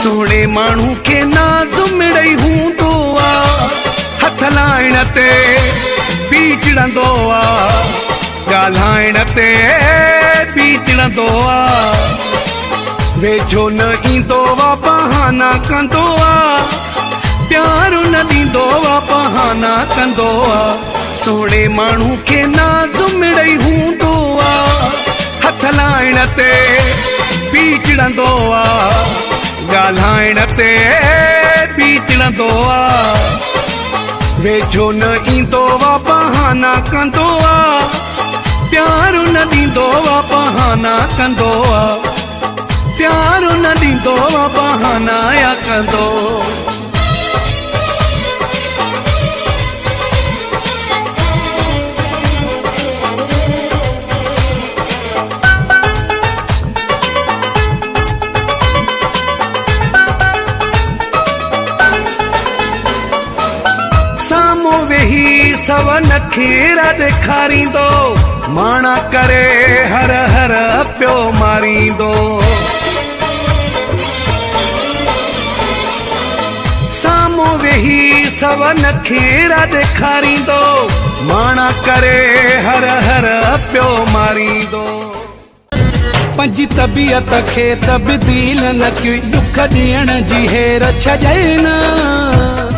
सोने माण्हू खे नाज़ मिड़ई हूंदो आ, हथ लाइण ते पी चिड़ंदो आ, ॻाल्हाइण ते पी चिड़ंदो आ, वेझो न ईंदो आ बहाना कंदो आ, प्यार न ॾींदो आ बहाना कंदो आ। सोने माण्हू खे नाज़ मिड़ई हूंदो आ, हथ लाइण ते पी चिड़ंदो आ, ॻाल्हाइण ते पी चिड़ंदो आ, वेझो न ईंदो आ बहाना कंदो आ, प्यार न ॾींदो आ बहाना कंदो आ, प्यार न ॾींदो आ बहाना या कंदो। साम्हूं वेही सव नखीरा ॾेखारींदो, माणा करे हर हर पियो मारींदो। साम्हूं वेही सव नखीरा ॾेखारींदो, माणा करे हर हर पियो मारींदो। पंहिंजी तबियत खे तब्दील न कई, दुख ॾियण जी हेर छॾे न।